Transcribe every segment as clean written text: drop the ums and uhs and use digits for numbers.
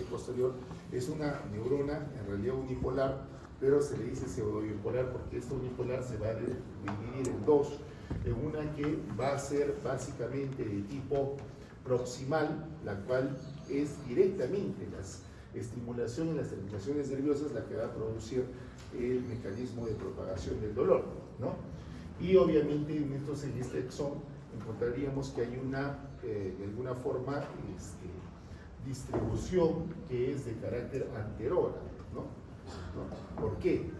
posterior es una neurona en realidad unipolar, pero se le dice pseudobipolar porque esta unipolar se va a dividir en dos, en una que va a ser básicamente de tipo proximal, la cual es directamente las estimulación en las terminaciones nerviosas la que va a producir el mecanismo de propagación del dolor, ¿no? Y obviamente en este exón encontraríamos que hay una, de alguna forma, distribución que es de carácter anterógrado, ¿no? ¿Por qué?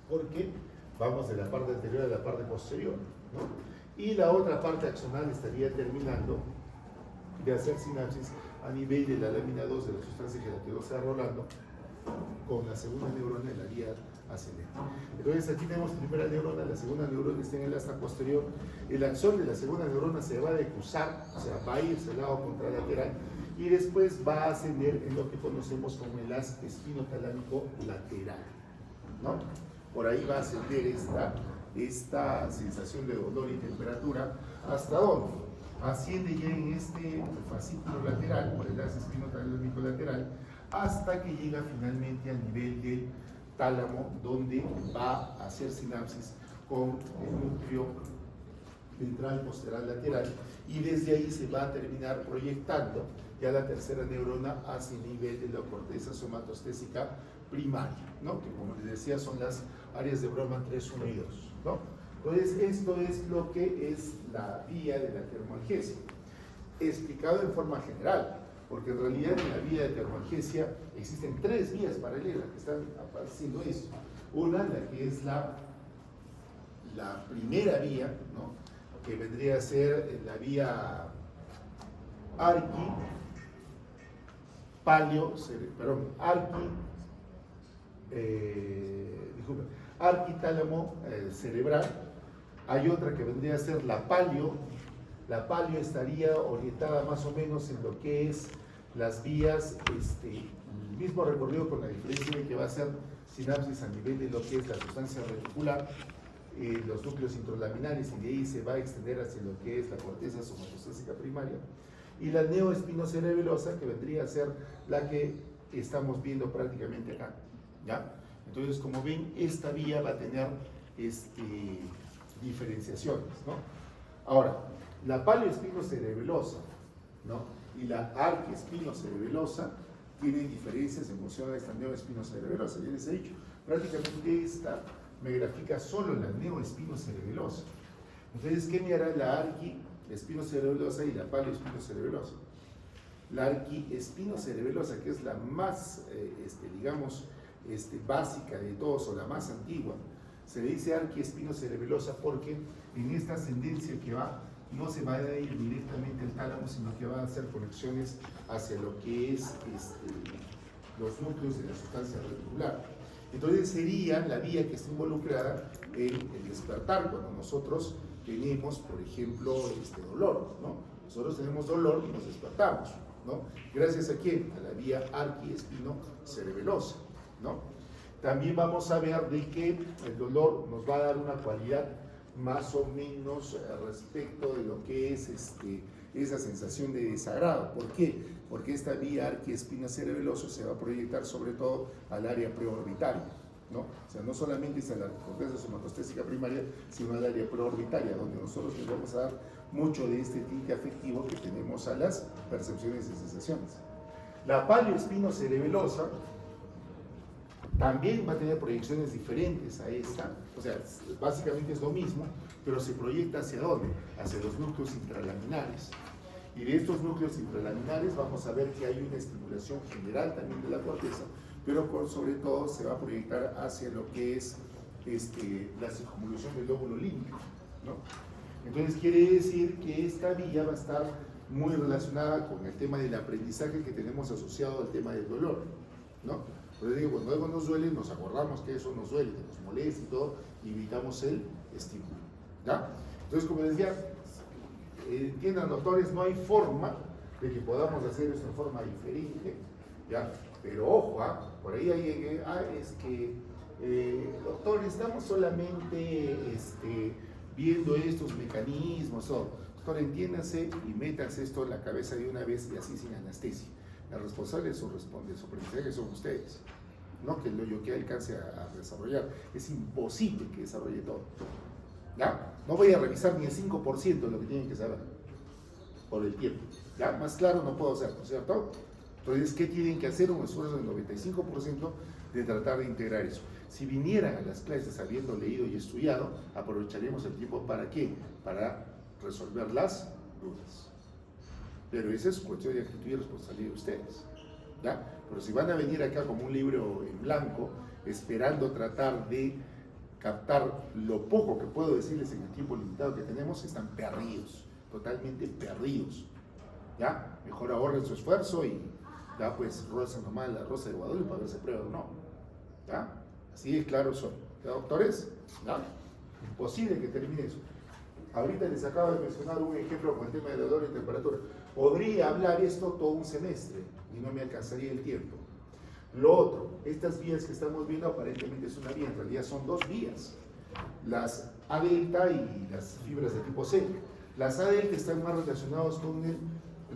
Porque vamos de la parte anterior a la parte posterior, ¿no? Y la otra parte axonal estaría terminando de hacer sinapsis a nivel de la lámina 2 de la sustancia que la quedó rolando con la segunda neurona en la vía ascendente. Entonces aquí tenemos la primera neurona, la segunda neurona está en el asta posterior, el axón de la segunda neurona se va a decusar, o sea, va a irse al lado contralateral y después va a ascender en lo que conocemos como el haz espinotalámico lateral, ¿no? Por ahí va a ascender esta sensación de dolor y temperatura, ¿hasta dónde? Asciende ya en este fascículo lateral, por el haz espinotalámico lateral, hasta que llega finalmente al nivel del tálamo, donde va a hacer sinapsis con el núcleo ventral posteral lateral, y desde ahí se va a terminar proyectando ya la tercera neurona hacia el nivel de la corteza somatostésica primaria, ¿no? Que como les decía son las áreas de Broman 3, 1 y 2, ¿no? Entonces, esto es lo que es la vía de la termoalgesia, explicado en forma general, porque en realidad en la vía de termoalgesia existen tres vías paralelas que están haciendo esto. Una, la que es la primera vía, ¿no? Que vendría a ser la vía arquitálamo cerebral. Hay otra que vendría a ser la palio. La palio estaría orientada más o menos en lo que es las vías, el mismo recorrido con la diferencia de que va a ser sinapsis a nivel de lo que es la sustancia reticular, los núcleos intralaminares, y de ahí se va a extender hacia lo que es la corteza somatostésica primaria. Y la neoespinocerebelosa, que vendría a ser la que estamos viendo prácticamente acá, ¿ya? Entonces, como ven, esta vía va a tener diferenciaciones, ¿no? Ahora, la paleoespinocerebelosa, ¿no? Y la arquiespinocerebelosa tienen diferencias en función a esta neoespinocerebelosa. Ya les he dicho, prácticamente esta me grafica solo la neoespinocerebelosa. Entonces, ¿qué me hará la arquiespinocerebelosa y la paleoespinocerebelosa? La arquiespinocerebelosa, que es la más, básica de todos, o la más antigua, se le dice arquiespinocerebelosa porque en esta ascendencia que va, no se va a ir directamente al tálamo, sino que va a hacer conexiones hacia lo que es los núcleos de la sustancia reticular. Entonces sería la vía que está involucrada en el despertar, cuando nosotros tenemos, por ejemplo, dolor, ¿no? Nosotros tenemos dolor y nos despertamos, ¿no? ¿Gracias a quién? A la vía arquiespinocerebelosa, ¿no? También vamos a ver de que el dolor nos va a dar una cualidad más o menos respecto de lo que es esa sensación de desagrado. ¿Por qué? Porque esta vía arquiespinocerebelosa se va a proyectar sobre todo al área preorbitaria, ¿no? O sea, no solamente es a la corteza somatostésica primaria, sino al área preorbitaria, donde nosotros le vamos a dar mucho de este tinte afectivo que tenemos a las percepciones de sensaciones. La paleoespinocerebelosa también va a tener proyecciones diferentes a esta, o sea, básicamente es lo mismo, pero se proyecta ¿hacia dónde? Hacia los núcleos intralaminares. Y de estos núcleos intralaminares vamos a ver que hay una estimulación general también de la corteza, pero sobre todo se va a proyectar hacia lo que es la circunvolución del lóbulo límbico, ¿no? Entonces quiere decir que esta vía va a estar muy relacionada con el tema del aprendizaje que tenemos asociado al tema del dolor, ¿no? Entonces digo, cuando algo nos duele, nos acordamos que eso nos duele, que nos molesta y todo, y evitamos el estímulo, ¿ya? Entonces, como decía, entiendan, doctores, no hay forma de que podamos hacer esto en forma diferente, ¿ya? Pero ojo, por ahí hay doctor, estamos solamente viendo estos mecanismos, doctor, entiéndase y métanse esto en la cabeza de una vez y así sin anestesia. El responsable de su aprendizaje son ustedes, no que yo que alcance a desarrollar. Es imposible que desarrolle todo. ¿Ya? No voy a revisar ni el 5% de lo que tienen que saber por el tiempo. ¿Ya? Más claro no puedo hacer, ¿no es cierto? Entonces, ¿qué tienen que hacer? Un esfuerzo del 95% de tratar de integrar eso. Si vinieran a las clases habiendo leído y estudiado, aprovecharemos el tiempo ¿para qué? Para resolver las dudas. Pero esa es cuestión de actitud y responsabilidad de ustedes. ¿Ya? Pero si van a venir acá como un libro en blanco, esperando tratar de captar lo poco que puedo decirles en el tiempo limitado que tenemos, están perdidos, totalmente perdidos. ¿Ya? Mejor ahorren su esfuerzo y ya pues rozan nomás la rosa de Guadalupe para ver si prueba o no. ¿Ya? Así de claro son. ¿Ya, doctores? ¿Ya? Imposible que termine eso. Ahorita les acabo de mencionar un ejemplo con el tema de dolor y temperatura. Podría hablar esto todo un semestre y no me alcanzaría el tiempo. Lo otro, estas vías que estamos viendo aparentemente es una vía, en realidad son dos vías. Las A delta y las fibras de tipo C. Las A delta están más relacionadas con el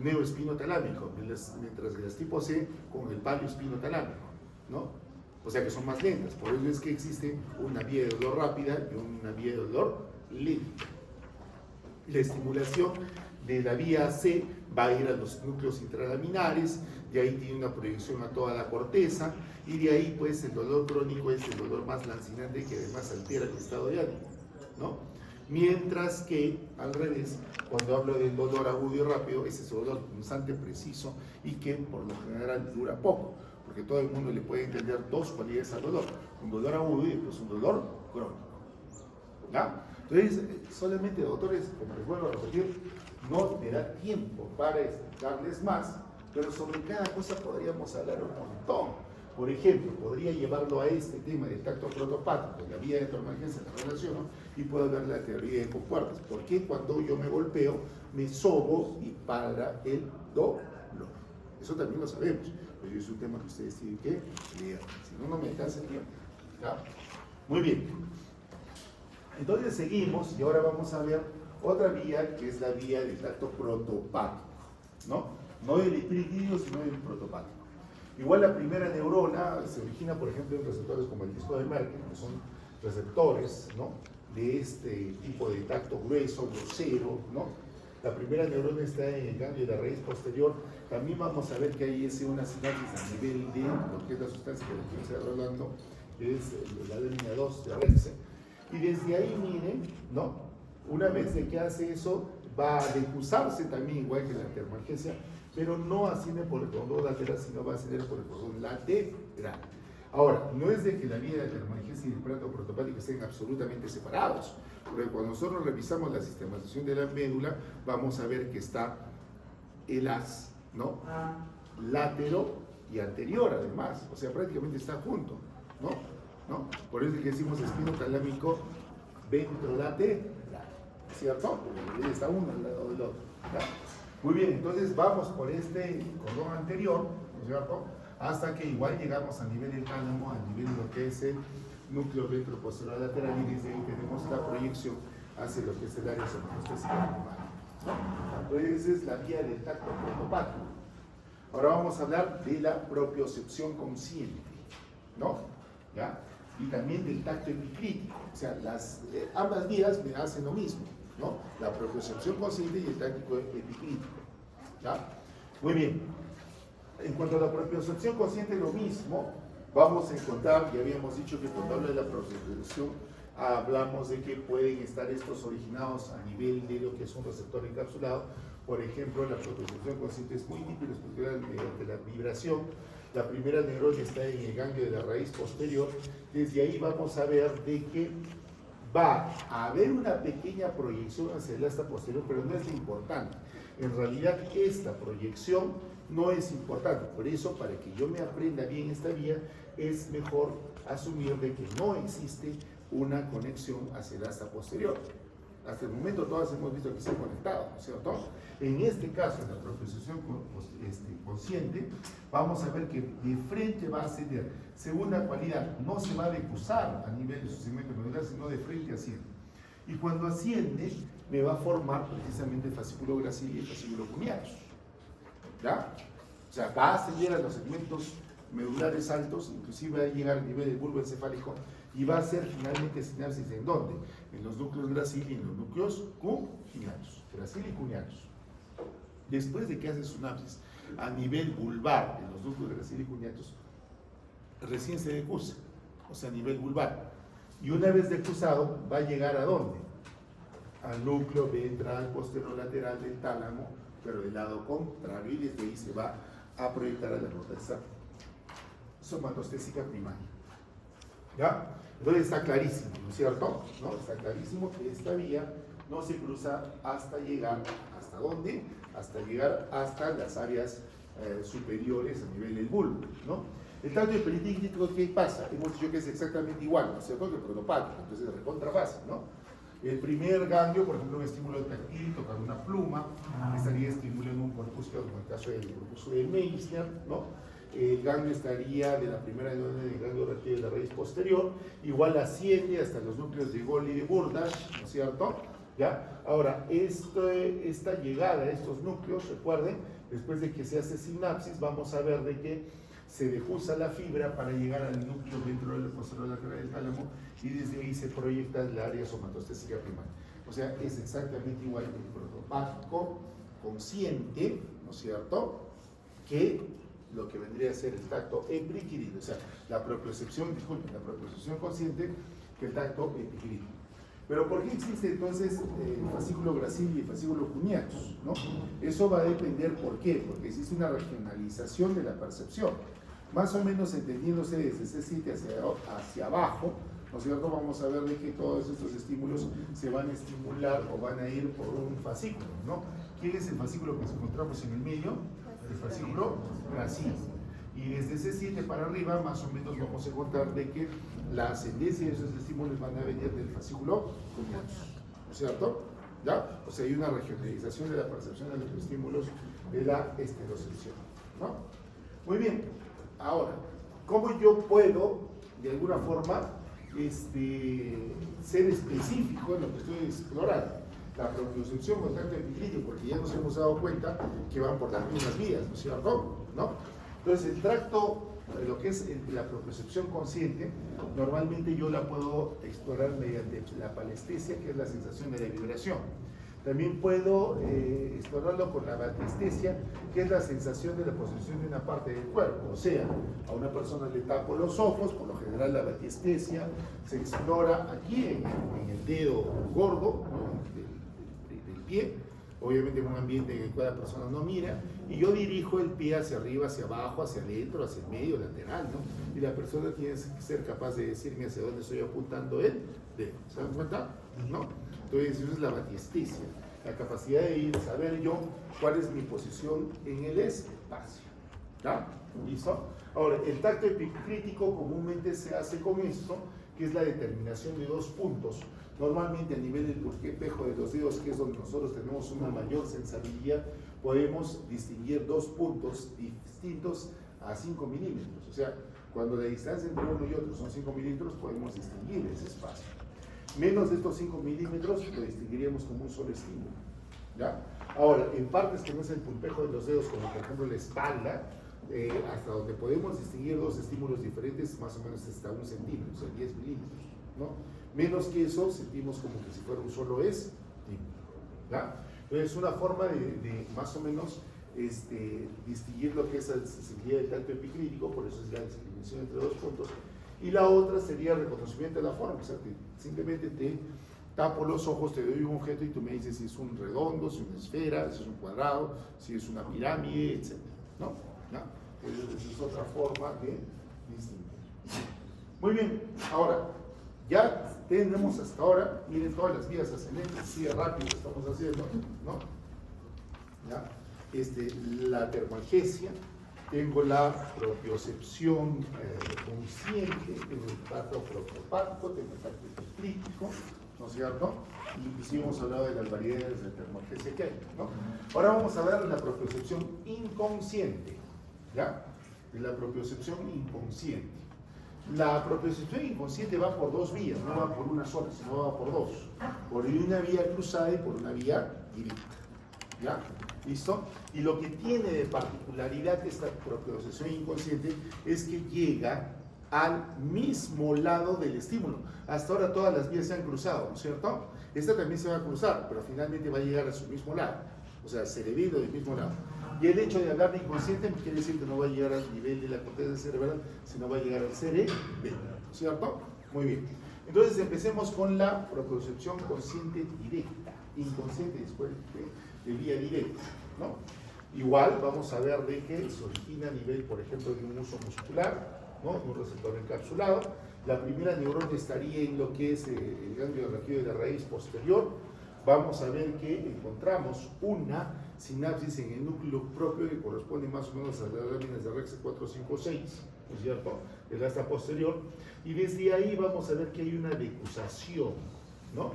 neuroespinotalámico, mientras que las tipo C con el paleoespinotalámico, ¿no? O sea que son más lentas, por eso es que existe una vía de dolor rápida y una vía de dolor lenta. La estimulación de la vía C va a ir a los núcleos intralaminares, de ahí tiene una proyección a toda la corteza, y de ahí pues el dolor crónico es el dolor más lancinante que además altera el estado de ánimo, ¿no? Mientras que, al revés, cuando hablo del dolor agudo y rápido, ese es el dolor punzante, preciso, y que por lo general dura poco, porque todo el mundo le puede entender dos cualidades al dolor, un dolor agudo y después un dolor crónico. ¿Ya? Entonces, solamente, doctores, como les vuelvo a repetir, no me da tiempo para explicarles más, pero sobre cada cosa podríamos hablar un montón. Por ejemplo, podría llevarlo a este tema del tacto protopático, la vía de electroemergencia, la relaciono, y puedo hablar de la teoría de compuertas. ¿Por qué cuando yo me golpeo, me sobo y para el dolor? Eso también lo sabemos, pero es un tema que ustedes tienen que leer, si no, no me alcanza el tiempo. ¿Ya? Muy bien. Entonces seguimos y ahora vamos a ver otra vía que es la vía del tacto protopático, ¿no? No del epiridido, sino del protopático. Igual la primera neurona se origina, por ejemplo, en receptores como el disco de Merkel, que son receptores, ¿no?, de este tipo de tacto grueso, grosero, ¿no? La primera neurona está en el ganglio de la raíz posterior. También vamos a ver que hay una sinapsis a nivel de lo que es la sustancia que le estoy hablando, que es la adenina 2 de Rense. Y desde ahí, miren, ¿no?, una vez de que hace eso, va a decusarse también, igual que la termalgesia, pero no asciende por el cordón lateral, sino va a ascender por el cordón lateral. Ahora, no es de que la vía de la termalgesia y el aparato protopático estén absolutamente separados, porque cuando nosotros revisamos la sistematización de la médula, vamos a ver que está el haz, ¿no?, látero y anterior además, o sea, prácticamente está junto, ¿no? Por eso es que decimos espino talámico ventrolateral, ¿cierto? Porque está uno al lado del otro, ¿ya? Muy bien, entonces vamos por este cordón anterior, ¿no es cierto?, hasta que igual llegamos a nivel del tálamo, a nivel de lo que es el núcleo retroposterior lateral, y desde ahí tenemos la proyección hacia lo que es el área somatoestésica, ¿no? Entonces esa es la vía del tacto protopático. Ahora vamos a hablar de la propiocepción consciente, ¿no? ¿Ya? Y también del tacto epicrítico, o sea, ambas vías me hacen lo mismo, ¿no? La propiocepción consciente y el tacto epicrítico, ¿ya? Muy bien. En cuanto a la propiocepción consciente, lo mismo, vamos a encontrar, ya habíamos dicho que cuando hablo de la propiocepción, hablamos de que pueden estar estos originados a nivel de lo que es un receptor encapsulado. Por ejemplo, la propiocepción consciente es muy típica, especialmente mediante la vibración. La primera neurona está en el ganglio de la raíz posterior. Desde ahí vamos a ver de que va a haber una pequeña proyección hacia el asta posterior, pero no es lo importante. En realidad, esta proyección no es importante. Por eso, para que yo me aprenda bien esta vía, es mejor asumir de que no existe una conexión hacia el asta posterior. Hasta el momento todas hemos visto que se han conectado, ¿no es cierto? En este caso, en la propiocepción consciente, vamos a ver que de frente va a ascender. Segunda cualidad, no se va a decusar a nivel de su segmento medular, sino de frente asciende. Y cuando asciende, me va a formar precisamente el fascículo gracil y el fascículo cuneatus. ¿Ya? O sea, va a ascender a los segmentos medulares altos, inclusive va a llegar al nivel del bulbo encefálico y va a hacer finalmente sinapsis ¿en dónde? En los núcleos gracili y en los núcleos cuneatus, gracili y cuneatus. Después de que hace sinapsis a nivel vulvar en los núcleos gracili y cuneatus, recién se decusa, o sea, a nivel vulvar. Y una vez decusado, va a llegar ¿a dónde? Al núcleo ventral posterolateral del tálamo, pero del lado contrario, y desde ahí se va a proyectar a la nota somatostésica primaria. ¿Ya? Entonces está clarísimo, ¿no es cierto? ¿No? Está clarísimo que esta vía no se cruza hasta llegar, ¿hasta dónde? Hasta llegar hasta las áreas superiores a nivel del bulbo, ¿no? El tracto epicrítico, ¿qué pasa? Hemos dicho que es exactamente igual, ¿no es cierto? Que el pronopático, entonces es recontra fácil, ¿no? El primer ganglio, por ejemplo, un estímulo táctil, tocar una pluma, estaría estimulando un corpúsculo, como en el caso del corpúsculo de Meissner, ¿no? El ganglio estaría de la primera neurona del ganglio recto de la raíz posterior, igual asciende hasta los núcleos de Gol y de Burdach, ¿no es cierto? ¿Ya? Ahora, esta llegada a estos núcleos, recuerden, después de que se hace sinapsis, vamos a ver de que se defusa la fibra para llegar al núcleo ventral posterolateral del tálamo y desde ahí se proyecta el área somatostésica primaria. O sea, es exactamente igual el pronopático consciente, ¿no es cierto?, que lo que vendría a ser el tacto epiquírico, o sea, la propiocepción consciente que el tacto epiquírico. Pero ¿por qué existe entonces el fascículo gracil y el fascículo cuneatus, ¿no? Eso va a depender, ¿por qué? Porque existe una regionalización de la percepción. Más o menos entendiéndose desde C7 hacia abajo, ¿no es cierto? Vamos a ver de que todos estos estímulos se van a estimular o van a ir por un fascículo, ¿no? ¿Quién es el fascículo que encontramos en el medio? El fascículo gracil. Y desde C7 para arriba, más o menos vamos a encontrar de que la ascendencia de esos estímulos van a venir del fascículo cuneatus, ¿no es cierto? ¿Ya? O sea, hay una regionalización de la percepción de los estímulos de la estereocepción, ¿no? Muy bien. Ahora, ¿cómo yo puedo, de alguna forma, ser específico en lo que estoy explorando? La propiocepción con tacto epicrítico, porque ya nos hemos dado cuenta que van por las mismas vías, ¿no es cierto? ¿No? Entonces, el tracto, lo que es la propiocepción consciente, normalmente yo la puedo explorar mediante la palestesia, que es la sensación de la vibración. También puedo explorarlo con la batiestesia, que es la sensación de la posición de una parte del cuerpo. O sea, a una persona le tapo los ojos, por lo general la batiestesia se explora aquí en el dedo gordo, ¿no?, del pie, obviamente en un ambiente en el cual la persona no mira, y yo dirijo el pie hacia arriba, hacia abajo, hacia adentro, hacia el medio, lateral, ¿no? Y la persona tiene que ser capaz de decirme hacia dónde estoy apuntando el dedo. ¿Se dan cuenta? ¿No? Entonces, eso es la batiestesia, la capacidad de ir, saber yo cuál es mi posición en el espacio. ¿Ya? ¿Listo? Ahora, el tacto epicrítico comúnmente se hace con esto, que es la determinación de dos puntos. Normalmente a nivel del espejo de los dedos, que es donde nosotros tenemos una mayor sensibilidad, podemos distinguir dos puntos distintos a 5 milímetros. O sea, cuando la distancia entre uno y otro son 5 milímetros, podemos distinguir ese espacio. Menos de estos 5 milímetros lo distinguiríamos como un solo estímulo. ¿Ya? Ahora, en partes que no es el pulpejo de los dedos, como por ejemplo la espalda, hasta donde podemos distinguir dos estímulos diferentes, más o menos hasta 1 centímetro, o sea, 10 milímetros, ¿no? Menos que eso, sentimos como que si fuera un solo estímulo, ¿ya? Entonces, es una forma de más o menos distinguir lo que es la sensibilidad del tacto epicrítico, por eso es la discriminación entre dos puntos. Y la otra sería el reconocimiento de la forma, o sea, simplemente te tapo los ojos, te doy un objeto y tú me dices si es un redondo, si es una esfera, si es un cuadrado, si es una pirámide, etc. ¿No? ¿Ya? Esa es otra forma de distinguir. Muy bien, ahora, ya tenemos hasta ahora, miren todas las vías ascendentes, así de rápido estamos haciendo, ¿no? ¿Ya? La termalgesia, tengo la propiocepción consciente, tengo el tacto propopático, tengo el tacto epicrítico, ¿no es cierto? Inclusive hemos hablado de las variedades de termalgesia que hay, ¿no? Ahora vamos a ver la propiocepción inconsciente, ¿ya? De la propiocepción inconsciente. La propiocepción inconsciente va por dos vías, no va por una sola, sino va por dos. Por una vía cruzada y por una vía directa, ¿ya? ¿Listo? Y lo que tiene de particularidad esta propiocepción inconsciente es que llega al mismo lado del estímulo. Hasta ahora todas las vías se han cruzado, ¿no es cierto? Esta también se va a cruzar, pero finalmente va a llegar a su mismo lado, o sea, cerebelo del mismo lado. Y el hecho de hablar de inconsciente quiere decir que no va a llegar al nivel de la corteza cerebral, sino va a llegar al cerebelo, ¿no es cierto? Muy bien. Entonces empecemos con la propiocepción consciente directa, inconsciente después de vía directa, ¿no? Igual vamos a ver de que se origina a nivel, por ejemplo, de un uso muscular, ¿no? Un receptor encapsulado. La primera neurona estaría en lo que es el ganglio raquídeo de la raíz posterior. Vamos a ver que encontramos una sinapsis en el núcleo propio que corresponde más o menos a las láminas de Rex 456, ¿no es cierto? El asta posterior. Y desde ahí vamos a ver que hay una decusación, ¿no?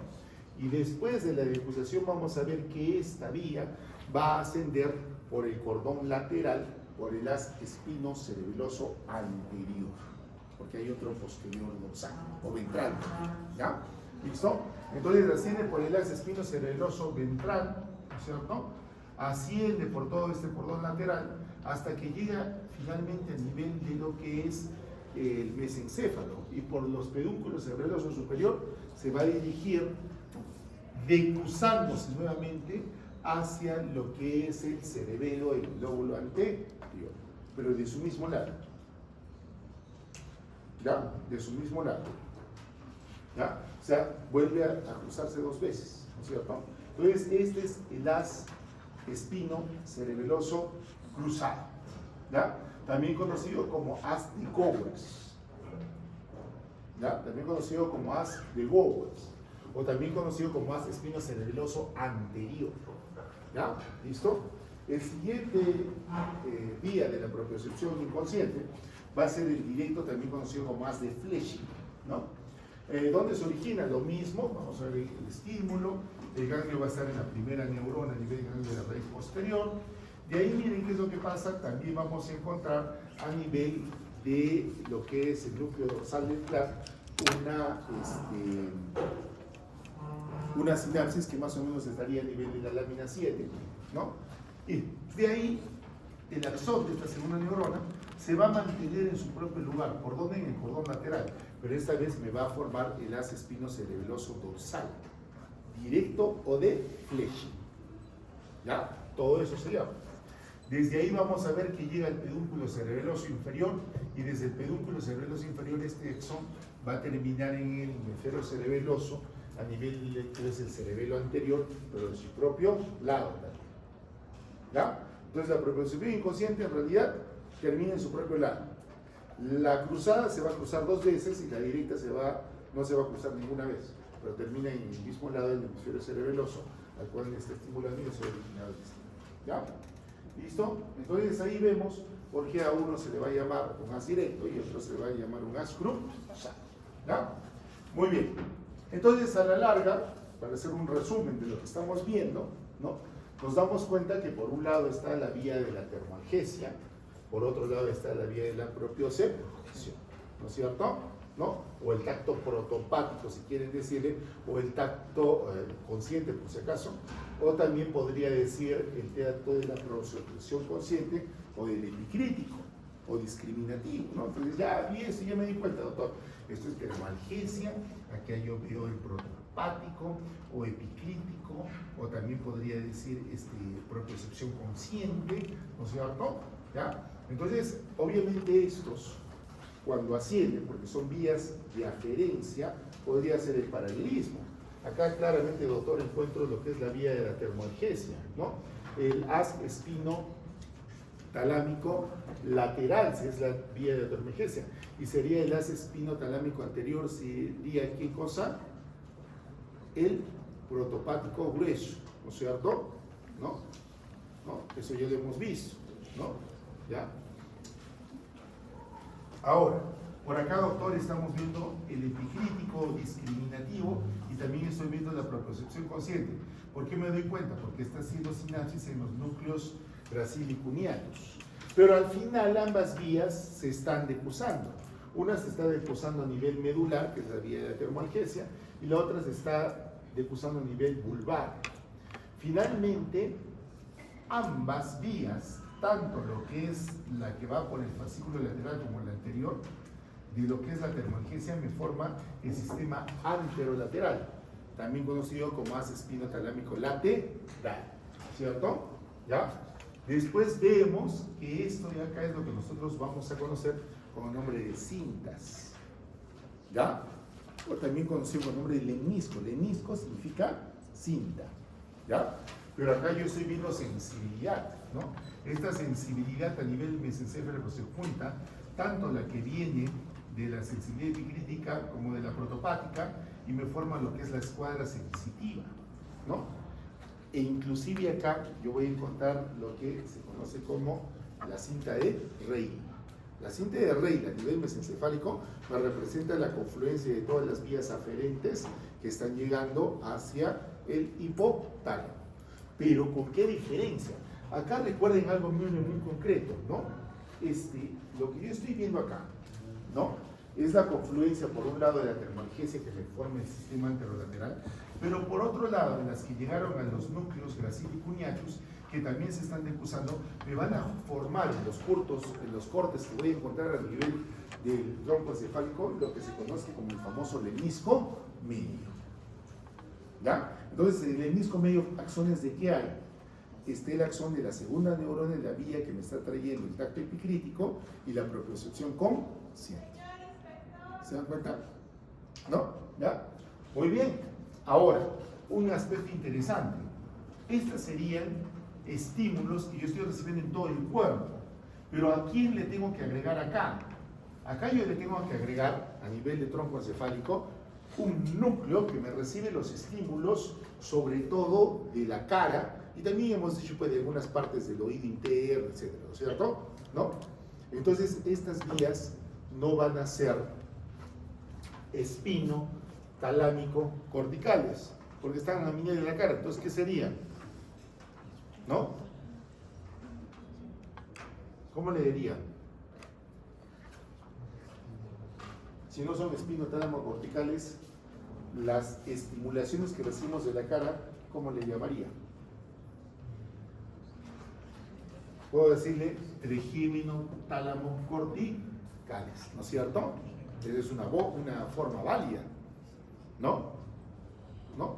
Y después de la decusación vamos a ver que esta vía va a ascender por el cordón lateral, por el haz espinocerebeloso anterior, porque hay otro posterior dorsal o ventral, ¿ya? ¿Listo? Entonces asciende por el haz espinocerebeloso ventral, ¿no es cierto? Asciende por todo este cordón lateral hasta que llega finalmente al nivel de lo que es el mesencéfalo, y por los pedúnculos cerebeloso superior se va a dirigir decusándose nuevamente hacia lo que es el cerebelo, el lóbulo anterior, pero de su mismo lado. ¿Ya? De su mismo lado. ¿Ya? O sea, vuelve a cruzarse dos veces, ¿no es cierto? Entonces, este es el haz espino cerebeloso cruzado, ¿ya? También conocido como haz de Gowers, ¿ya? También conocido como haz de Gowers, o también conocido como haz espinocerebeloso anterior, ¿ya? ¿Listo? El siguiente vía de la propiocepción inconsciente va a ser el directo, también conocido como haz de Flesching, ¿no? ¿Dónde se origina? Lo mismo, vamos a ver el estímulo, el ganglio va a estar en la primera neurona a nivel del ganglio de la raíz posterior. De ahí miren qué es lo que pasa, también vamos a encontrar a nivel de lo que es el núcleo dorsal ventral una sinapsis que más o menos estaría a nivel de la lámina 7, ¿no? Y de ahí el axón de esta segunda neurona se va a mantener en su propio lugar. ¿Por dónde? En el cordón lateral, pero esta vez me va a formar el haz espinocerebeloso dorsal, directo o de Flesching, ¿ya? Todo eso se llama. Desde ahí vamos a ver que llega el pedúnculo cerebeloso inferior, y desde el pedúnculo cerebeloso inferior este axón va a terminar en el hemisferio cerebeloso a nivel que es el cerebelo anterior, pero de su propio lado, ¿ya? Entonces la propiocepción inconsciente en realidad termina en su propio lado. La cruzada se va a cruzar dos veces y la directa no se va a cruzar ninguna vez, pero termina en el mismo lado del hemisferio cerebeloso al cual está estimulando y se ha originado el estímulo, ¿ya? ¿Listo? Entonces ahí vemos por qué a uno se le va a llamar un haz directo y a otro se le va a llamar un haz cruzado, ¿ya? Muy bien. Entonces a la larga, para hacer un resumen de lo que estamos viendo, ¿no? Nos damos cuenta que por un lado está la vía de la termoalgesia, por otro lado está la vía de la propiocepción, ¿no es cierto? ¿No? O el tacto protopático, si quieren decirle, o el tacto consciente, por si acaso, o también podría decir el tacto de la propiocepción consciente o del epicrítico o discriminativo, ¿no? Entonces ya vi eso, ya me di cuenta, doctor, esto es termoalgesia, aquí yo veo el protopático o epicrítico, o también podría decir propiocepción consciente, ¿no es cierto? ¿Ya? Entonces, obviamente estos, cuando ascienden, porque son vías de aferencia, podría ser el paralelismo. Acá claramente, doctor, encuentro lo que es la vía de la termoalgesia, ¿no? El haz espino talámico lateral, si es la vía de la termoalgesia, y sería el haz espino talámico anterior, sería ¿qué cosa? El protopático grueso, ¿no es cierto? ¿No? Eso ya lo hemos visto, ¿no? ¿Ya? Ahora, por acá, doctor, estamos viendo el epicrítico discriminativo y también estoy viendo la propiocepción consciente. ¿Por qué me doy cuenta? Porque está haciendo sinapsis en los núcleos gracilicuneanos. Pero al final ambas vías se están decusando. Una se está decusando a nivel medular, que es la vía de la termoalgesia, y la otra se está decusando a nivel vulvar. Finalmente, ambas vías, tanto lo que es la que va por el fascículo lateral como la anterior, de lo que es la termoalgesia, me forma el sistema anterolateral, también conocido como haz espinotalámico lateral, ¿cierto? ¿Ya? Después vemos que esto de acá es lo que nosotros vamos a conocer con el nombre de cintas, ¿ya? O también conocido con el nombre de lenisco. Lenisco significa cinta, ¿ya? Pero acá yo estoy viendo sensibilidad, ¿no? Esta sensibilidad a nivel mesencéfalo se junta tanto la que viene de la sensibilidad epicrítica como de la protopática y me forma lo que es la escuadra sensitiva, ¿no? E inclusive acá yo voy a encontrar lo que se conoce como la cinta de Rey. La cinta de Rey a nivel mesencefálico me representa la confluencia de todas las vías aferentes que están llegando hacia el hipotálamo. Pero ¿con qué diferencia? Acá recuerden algo muy concreto, ¿no? Lo que yo estoy viendo acá, ¿no? Es la confluencia por un lado de la termoalgesia que me forma el sistema anterolateral, pero por otro lado, en las que llegaron a los núcleos gracil y cuneatus, que también se están decusando, me van a formar en los cortes que voy a encontrar a nivel del tronco encefálico, lo que se conoce como el famoso lenisco medio. ¿Ya? Entonces, el lenisco medio, ¿axones de qué hay? El axón de la segunda neurona en la vía que me está trayendo el tacto epicrítico y la propiocepción consciente. ¿Se dan cuenta? ¿No? ¿Ya? Muy bien. Ahora, un aspecto interesante. Estos serían estímulos que yo estoy recibiendo en todo el cuerpo. Pero ¿a quién le tengo que agregar acá? Acá yo le tengo que agregar, a nivel de tronco encefálico, un núcleo que me recibe los estímulos, sobre todo de la cara, y también hemos dicho pues, de algunas partes del oído interno, etc. ¿Cierto? ¿No? Entonces, estas vías no van a ser espino, talámico, corticales, porque están en la mina de la cara. Entonces, ¿qué sería? ¿No? ¿Cómo le diría? Si no son espino, tálamo, corticales, las estimulaciones que recibimos de la cara, ¿cómo le llamaría? Puedo decirle trigémino, tálamo, corticales, ¿no es cierto? Esa es una forma válida, ¿no? ¿No?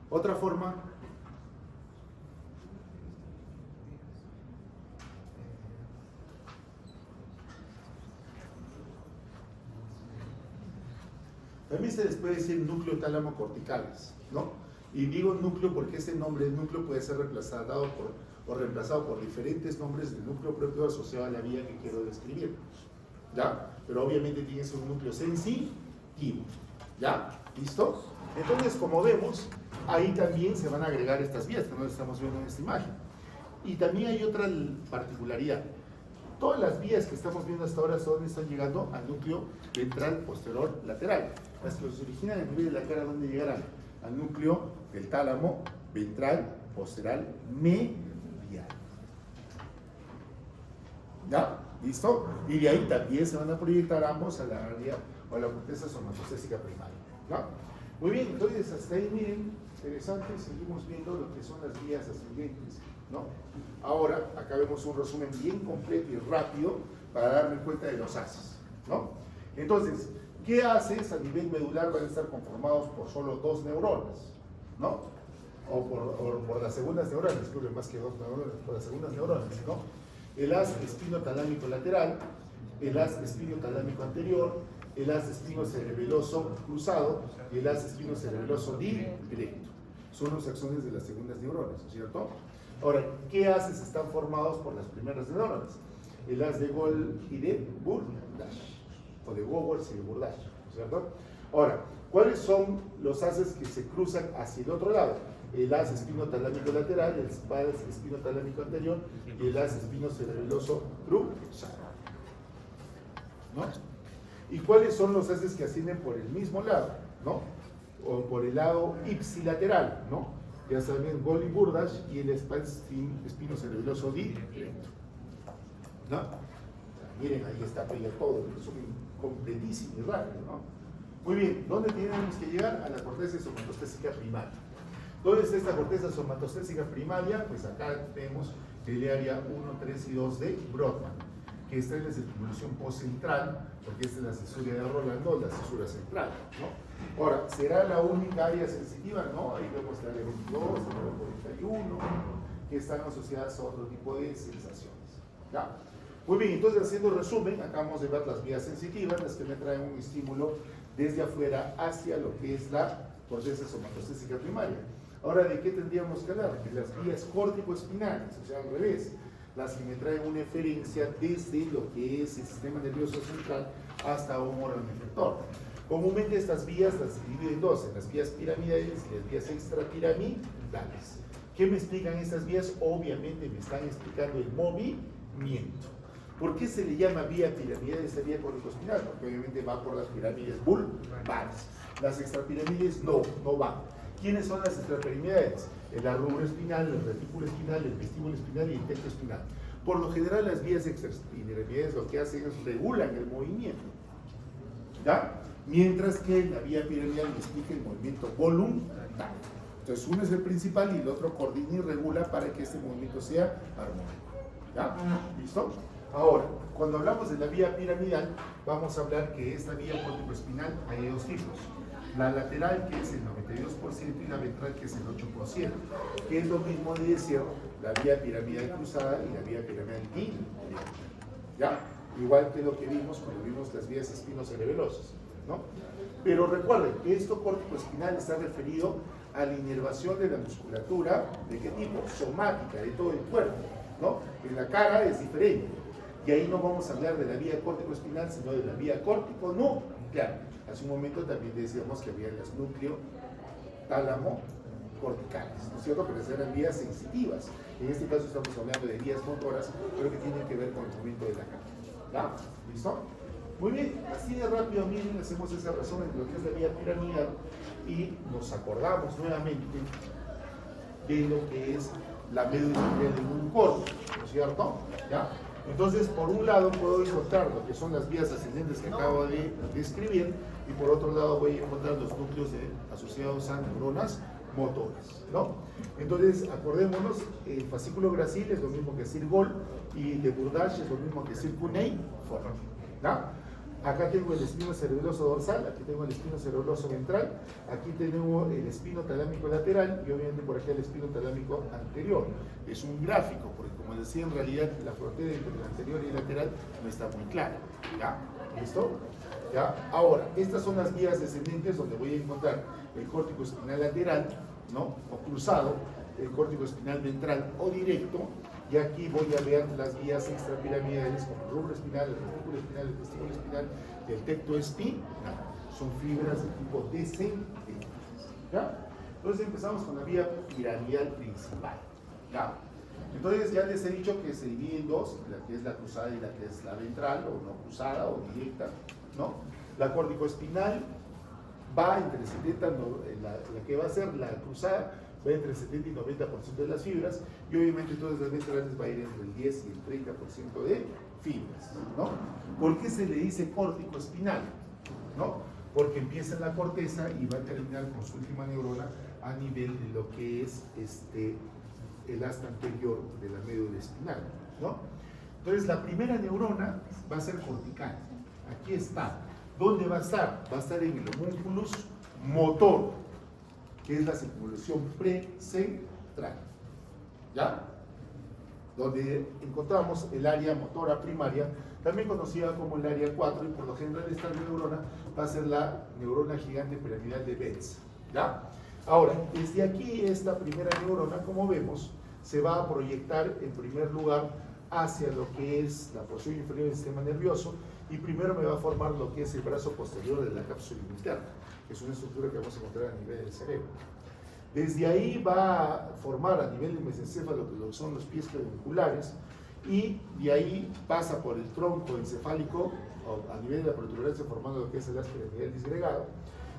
Otra forma. También se les puede decir núcleo tálamo corticales, ¿no? Y digo núcleo porque ese nombre de núcleo puede ser reemplazado por diferentes nombres del núcleo propio asociado a la vía que quiero describir, ¿ya? Pero obviamente tiene que ser un núcleo sensitivo, ¿ya? ¿Listo? Entonces, como vemos, ahí también se van a agregar estas vías que nosotros estamos viendo en esta imagen. Y también hay otra particularidad. Todas las vías que estamos viendo hasta ahora están llegando al núcleo ventral posterior lateral. Las que se originan en el medio de la cara, ¿dónde llegarán? Al núcleo del tálamo ventral posterior medial. ¿Ya? ¿Listo? Y de ahí también se van a proyectar ambos a la área o a la corteza somatostésica primaria. ¿No? Muy bien, entonces hasta ahí miren, interesante, seguimos viendo lo que son las vías ascendentes, ¿no? Ahora, acá vemos un resumen bien completo y rápido para darme cuenta de los haces, ¿no? Entonces, ¿qué haces a nivel medular? Van a estar conformados por solo 2 neuronas, ¿no? O por las segundas neuronas, disculpen, más que 2 neuronas, por las segundas neuronas, ¿no? El haz espinotalámico lateral, el haz espinotalámico anterior, el haz espinocerebeloso cruzado y el haz espinocerebeloso directo. Son los axones de las segundas neuronas, ¿cierto? Ahora, ¿qué haces están formados por las primeras neuronas? El haz de Gol y de Burdach, o de Gowers y de Burdach, ¿cierto? Ahora, ¿cuáles son los haces que se cruzan hacia el otro lado? El haz espinotalámico lateral, el haz espinotalámico anterior y el haz espinocerebeloso cruzado, ¿no? ¿Y cuáles son los haces que ascienden por el mismo lado, ¿no? O por el lado ipsilateral, ¿no? Ya saben, Gol y Burdach y el espinocerebeloso directo, ¿no? Miren, ahí está pegado todo, es completísimo y rápido, ¿no? Muy bien, ¿dónde tenemos que llegar? A la corteza somatostésica primaria. ¿Dónde está esta corteza somatostésica primaria? Pues acá vemos del área 1, 3 y 2 de Brodmann, que esta es la circunvolución postcentral, porque esta es la cesuria de Rolando, la cesura central, ¿no? Ahora, ¿será la única área sensitiva? No, ahí vemos la área 22, la área 41, que están asociadas a otro tipo de sensaciones, ¿ya? Muy bien, entonces haciendo resumen, acabamos de ver las vías sensitivas, las que me traen un estímulo desde afuera hacia lo que es la corteza somatostésica primaria. Ahora, ¿de qué tendríamos que hablar? De las vías córtico-espinales, o sea, al revés, las que me traen una eferencia desde lo que es el sistema nervioso central hasta un órgano efector. Comúnmente estas vías las dividen en dos, en las vías piramidales y las vías extrapiramidales. ¿Qué me explican estas vías? Obviamente me están explicando el movimiento. ¿Por qué se le llama vía piramidal esta vía córtico-espinal? Porque obviamente va por las pirámides vulvares. Las extrapiramidales no van. ¿Quiénes son las extrapiramidales? El arrubro espinal, el retículo espinal, el vestíbulo espinal y el tecto espinal. Por lo general las vías extrapiramidales lo que hacen es regulan el movimiento, ¿ya? Mientras que la vía piramidal me explica el movimiento voluntario. Entonces uno es el principal y el otro coordina y regula para que este movimiento sea armónico, ¿ya? ¿Listo? Ahora, cuando hablamos de la vía piramidal, vamos a hablar que esta vía córtico-espinal hay dos tipos. La lateral, que es el 92%, y la ventral, que es el 8%, que es lo mismo de decir la vía piramidal cruzada y la vía piramidal indirecta, ¿ya? Igual que lo que vimos cuando vimos las vías espinocerebelosas, ¿no? Pero recuerden que esto córtico-espinal está referido a la inervación de la musculatura, ¿de qué tipo? Somática, de todo el cuerpo, ¿no? En la cara es diferente. Y ahí no vamos a hablar de la vía córtico-espinal, sino de la vía córtico-nuclear. Hace un momento también decíamos que había las núcleo tálamo corticales, ¿no es cierto? Pero esas eran vías sensitivas. En este caso estamos hablando de vías motoras, pero que tienen que ver con el movimiento de la cara. ¿Ya? ¿Listo? Muy bien, así de rápido, miren, hacemos ese resumen de lo que es la vía piramidal y nos acordamos nuevamente de lo que es la médula espinal de un corto, ¿no es cierto? ¿Ya? Entonces, por un lado puedo encontrar lo que son las vías ascendentes que acabo de describir y por otro lado voy a encontrar los núcleos asociados a neuronas motoras, ¿no? Entonces, acordémonos, el fascículo gracil es lo mismo que Sirgol y de Burdach es lo mismo que Cuneiforme, ¿no? Acá tengo el espino cerebeloso dorsal, aquí tengo el espino cerebeloso ventral, aquí tenemos el espino talámico lateral y obviamente por aquí el espino talámico anterior. Es un gráfico, porque como decía, en realidad la frontera entre el anterior y el lateral no está muy clara. ¿Ya? ¿Listo? ¿Ya? Ahora, estas son las vías descendentes donde voy a encontrar el córtico espinal lateral, ¿no? O cruzado, el córtico espinal ventral o directo, y aquí voy a ver las vías extrapiramidales como el rubro espinal, el retículo espinal, el vestíbulo espinal y el tecto espinal. Son fibras de tipo descendente. ¿Ya? Entonces empezamos con la vía piramidal principal. ¿Ya? Entonces ya les he dicho que se divide en dos, la que es la cruzada y la que es la ventral, o no cruzada o directa, ¿no? La córtico-espinal va entre 70, la que va a ser la cruzada, va entre el 70 y 90% de las fibras, y obviamente todas las ventrales va a ir entre el 10 y el 30% de fibras, ¿no? ¿Por qué se le dice córtico espinal? ¿No? Porque empieza en la corteza y va a terminar con su última neurona a nivel de lo que es el asta anterior de la médula espinal, ¿no? Entonces la primera neurona va a ser cortical, aquí está. ¿Dónde va a estar? Va a estar en el homúnculus motor, que es la circunvolución precentral, ¿ya? Donde encontramos el área motora primaria, también conocida como el área 4, y por lo general esta neurona va a ser la neurona gigante piramidal de Betz, ¿ya? Ahora, desde aquí esta primera neurona, como vemos, se va a proyectar en primer lugar hacia lo que es la porción inferior del sistema nervioso, y primero me va a formar lo que es el brazo posterior de la cápsula interna, que es una estructura que vamos a encontrar a nivel del cerebro. Desde ahí va a formar a nivel del mesencéfalo lo que son los pies pedunculares, y de ahí pasa por el tronco encefálico a nivel de la protuberancia formando lo que es el áspero piramidal disgregado.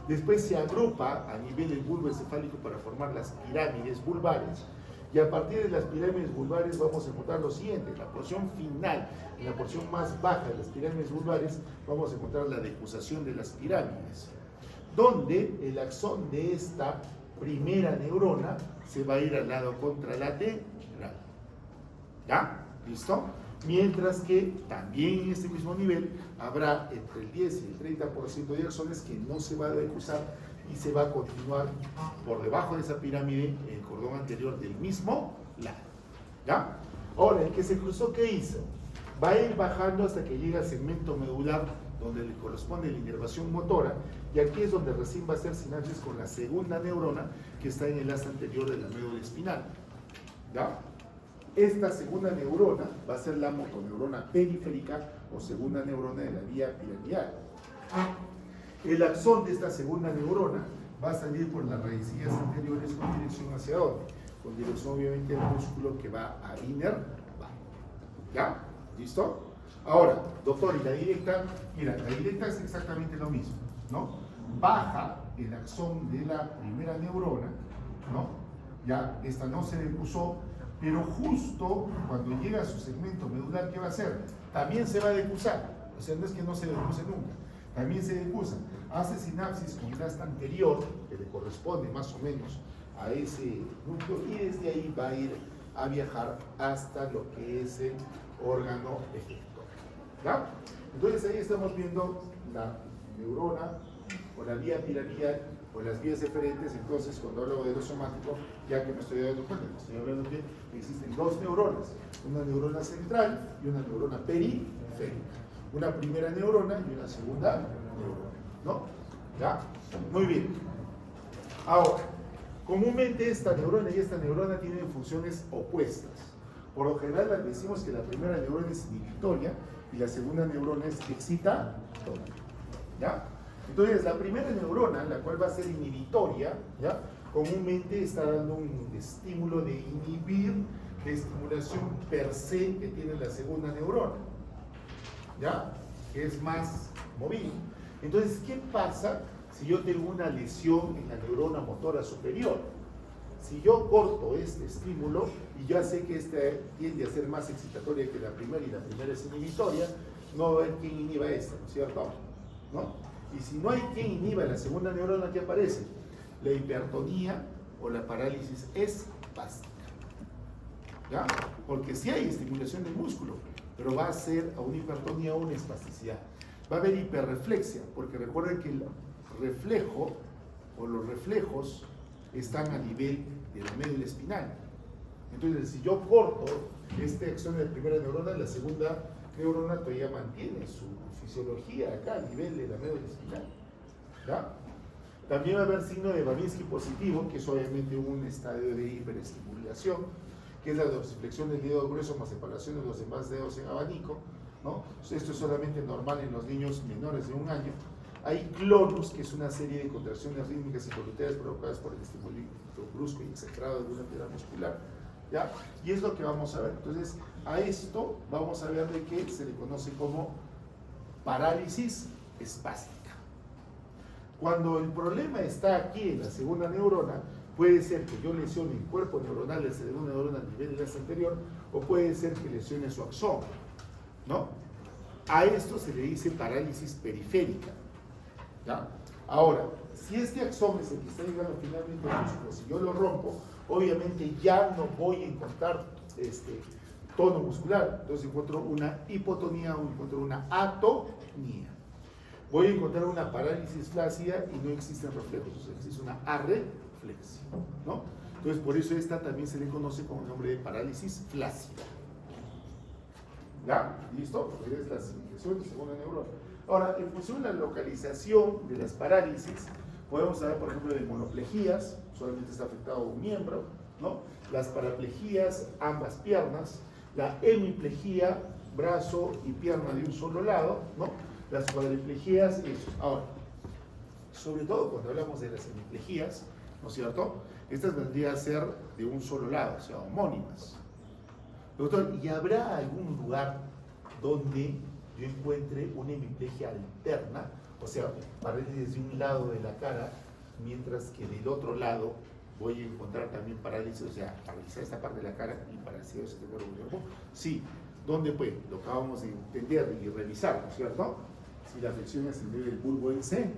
Después se agrupa a nivel del bulbo encefálico para formar las pirámides vulvares, y a partir de las pirámides vulvares vamos a encontrar lo siguiente: en la porción final, en la porción más baja de las pirámides vulvares, vamos a encontrar la decusación de las pirámides, donde el axón de esta primera neurona se va a ir al lado contralateral. ¿Ya? ¿Listo? Mientras que también en este mismo nivel habrá entre el 10 y el 30% de axones que no se va a decusar y se va a continuar por debajo de esa pirámide el cordón anterior del mismo lado. ¿Ya? Ahora, el que se cruzó, ¿qué hizo? Va a ir bajando hasta que llega al segmento medular donde le corresponde la inervación motora, y aquí es donde recién va a hacer sinapsis con la segunda neurona que está en el asa anterior de la médula espinal. ¿Ya? Esta segunda neurona va a ser la motoneurona periférica o segunda neurona de la vía piramidal. El axón de esta segunda neurona va a salir por las raicillas anteriores con dirección hacia dónde? Con dirección obviamente al músculo que va a inervar. ¿Ya? ¿Listo? Ahora, doctor, ¿y la directa? Mira, la directa es exactamente lo mismo, ¿no? Baja el axón de la primera neurona, ¿no? Ya, esta no se decusó, pero justo cuando llega a su segmento medular, ¿qué va a hacer? También se va a decusar, o sea, no es que no se decuse nunca, también se decusa. Hace sinapsis con el asta anterior, que le corresponde más o menos a ese núcleo, y desde ahí va a ir a viajar hasta lo que es el órgano efector. ¿Ya? Entonces ahí estamos viendo la neurona o la vía piramidal o las vías eferentes. Entonces cuando hablo de lo somático, ya que me estoy dando cuenta, me estoy hablando que existen dos neuronas, una neurona central y una neurona periférica, una primera neurona y una segunda neurona, ¿no? ¿Ya? Muy bien. Ahora, comúnmente esta neurona y esta neurona tienen funciones opuestas. Por lo general decimos que la primera neurona es inhibitoria y la segunda neurona es excitatoria. ¿Ya? Entonces, la primera neurona, la cual va a ser inhibitoria, ¿ya? Comúnmente está dando un estímulo de inhibir la estimulación per se que tiene la segunda neurona, ¿ya? Que es más movible. Entonces, ¿qué pasa si yo tengo una lesión en la neurona motora superior? Si yo corto este estímulo y ya sé que esta tiende a ser más excitatoria que la primera y la primera es inhibitoria, no va a haber quien inhiba esta, ¿no es cierto? ¿No? Y si no hay quien inhiba la segunda neurona, que aparece la hipertonía o la parálisis espástica. ¿Ya? Porque sí hay estimulación del músculo, pero va a ser a una hipertonía o una espasticidad. Va a haber hiperreflexia, porque recuerden que el reflejo o los reflejos están a nivel de la médula espinal. Entonces, si yo corto este axón de la primera neurona, la segunda neurona todavía mantiene su fisiología acá a nivel de la médula espinal. ¿Ya? También va a haber signo de Babinski positivo, que es obviamente un estadio de hiperestimulación, que es la dorsiflexión del dedo grueso más separación de los demás dedos en abanico, ¿no? Esto es solamente normal en los niños menores de 1 año. Hay clonus, que es una serie de contracciones rítmicas involuntarias provocadas por el estímulo brusco y exagerado de una piedra muscular, ¿ya? Y es lo que vamos a ver. Entonces, a esto vamos a ver de qué se le conoce como parálisis espástica. Cuando el problema está aquí en la segunda neurona, puede ser que yo lesione el cuerpo neuronal de la segunda neurona a nivel de la anterior, o puede ser que lesione su axón, ¿no? A esto se le dice parálisis periférica. ¿Ya? Ahora, si este axón es el que está llegando finalmente al músculo, si yo lo rompo, obviamente ya no voy a encontrar tono muscular. Entonces encuentro una hipotonía o encuentro una atonía. Voy a encontrar una parálisis flácida y no existen reflejos, o sea, existe una arreflexia, ¿no? Entonces por eso esta también se le conoce como el nombre de parálisis flácida. ¿Ya? ¿Listo? Porque es la significación de segunda neurona. Ahora, en función de la localización de las parálisis, podemos hablar, por ejemplo, de monoplejías, solamente está afectado un miembro, ¿no? Las paraplejías, ambas piernas, la hemiplejía, brazo y pierna de un solo lado, ¿no? Las cuadriplejías y eso. Ahora, sobre todo cuando hablamos de las hemiplejías, ¿no es cierto? Estas vendrían a ser de un solo lado, o sea, homónimas. Doctor, ¿y habrá algún lugar donde yo encuentre una hemiplegia alterna? O sea, parálisis de un lado de la cara, mientras que del otro lado voy a encontrar también parálisis, o sea, paralizar esta parte de la cara y paralizar este cuerpo. Sí, ¿dónde pues? Lo acabamos de entender y revisar, ¿no es cierto? Si la flexión es en nivel del bulbo encéfalico,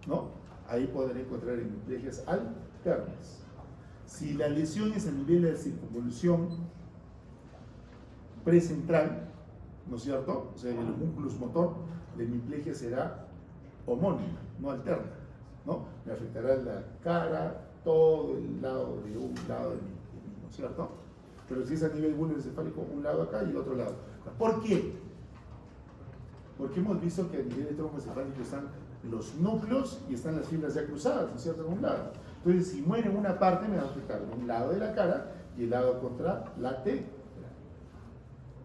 ¿no? Ahí podrán encontrar hemiplegias alternas. Si la lesión es a nivel de la circunvolución precentral, ¿no es cierto? O sea, el homúnculus motor de mi hemiplegia será homónima, no alterna, ¿no? Me afectará la cara, todo el lado de un lado de mí, ¿no es cierto? Pero si es a nivel bulboencefálico, un lado acá y el otro lado. ¿Por qué? Porque hemos visto que a nivel de tronco encefálico están los núcleos y están las fibras ya cruzadas, ¿no es cierto? En un lado. Entonces, si muere una parte, me va a afectar un lado de la cara y el lado contralateral.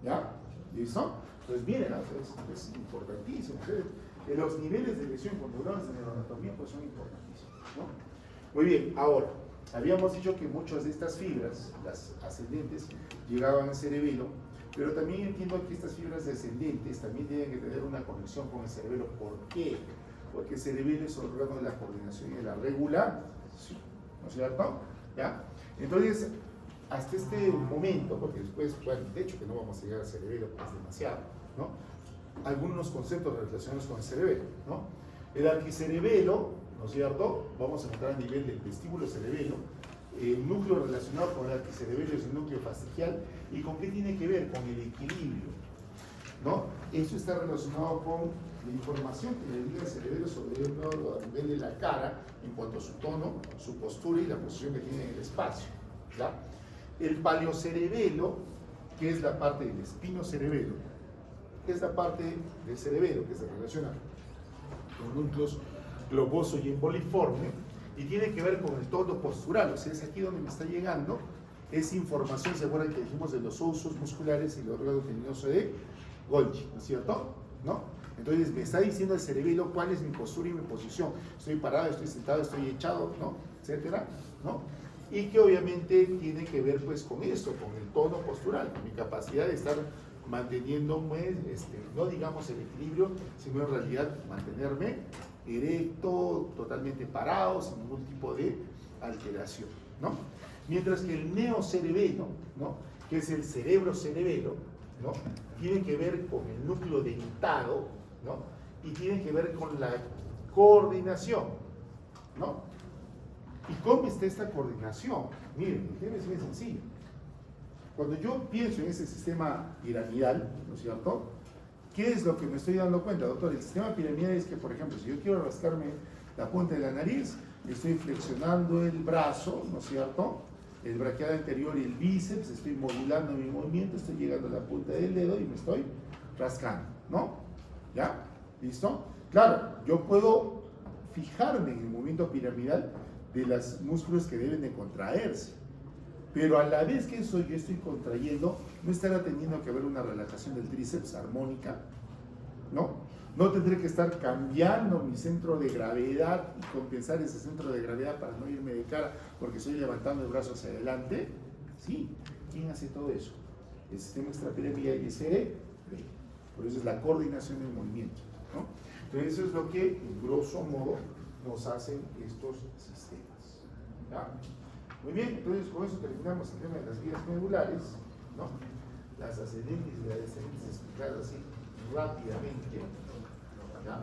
¿Ya? ¿Listo? Entonces, miren, es importantísimo. Los niveles de lesión controlados en neuroanatomía pues, son importantísimos, ¿no? Muy bien, ahora, habíamos dicho que muchas de estas fibras, las ascendentes, llegaban al cerebelo, pero también entiendo que estas fibras descendentes también tienen que tener una conexión con el cerebelo. ¿Por qué? Porque el cerebelo es el órgano de la coordinación y de la regulación, ¿no es cierto? ¿Ya? Entonces, hasta este momento, porque después, bueno, de hecho que no vamos a llegar al cerebelo, porque es demasiado, ¿no? Algunos conceptos relacionados con el cerebelo, ¿no? El arquicerebelo, ¿no es cierto? Vamos a encontrar a nivel del vestíbulo cerebelo. El núcleo relacionado con el arquicerebelo es el núcleo facial. ¿Y con qué tiene que ver? Con el equilibrio, ¿no? Eso está relacionado con la información que le diga el cerebelo sobre el órgano a nivel de la cara en cuanto a su tono, su postura y la posición que tiene en el espacio, ¿ya? El paleocerebelo, que es la parte del espinocerebelo, es la parte del cerebelo que se relaciona con núcleos globoso y emboliforme y tiene que ver con el tono postural. O sea, es aquí donde me está llegando esa información. ¿Se acuerdan que dijimos de los usos musculares y el órgano teninoso de Golgi, ¿no es cierto? ¿No? Entonces me está diciendo el cerebelo cuál es mi postura y mi posición. Estoy parado, estoy sentado, estoy echado, ¿no? Etcétera, ¿no? Y que obviamente tiene que ver pues con esto, con el tono postural, con mi capacidad de estar manteniendo, no digamos el equilibrio, sino en realidad mantenerme erecto, totalmente parado, sin ningún tipo de alteración, ¿no? Mientras que el neocerebelo, ¿no? Que es el cerebro-cerebelo, ¿no? Tiene que ver con el núcleo dentado, ¿no? Y tiene que ver con la coordinación, ¿no? ¿Y cómo está esta coordinación? Miren, el tema es bien sencillo. Cuando yo pienso en ese sistema piramidal, ¿no es cierto? ¿Qué es lo que me estoy dando cuenta, doctor? El sistema piramidal es que, por ejemplo, si yo quiero rascarme la punta de la nariz, estoy flexionando el brazo, ¿no es cierto? El braquial anterior y el bíceps, estoy modulando mi movimiento, estoy llegando a la punta del dedo y me estoy rascando, ¿no? ¿Ya? ¿Listo? Claro, yo puedo fijarme en el movimiento piramidal de los músculos que deben de contraerse. Pero a la vez que eso yo estoy contrayendo, no estará teniendo que haber una relajación del tríceps armónica, ¿no? No tendré que estar cambiando mi centro de gravedad y compensar ese centro de gravedad para no irme de cara porque estoy levantando el brazo hacia adelante. Sí, ¿quién hace todo eso? El sistema extrapiramidal y el cerebro. Por eso es la coordinación del movimiento, ¿no? Entonces eso es lo que, en grosso modo, nos hacen estos sistemas, ¿ya? Muy bien, entonces con eso terminamos el tema de las vías medulares, ¿no? Las ascendentes y las descendentes explicadas así rápidamente, ¿ya?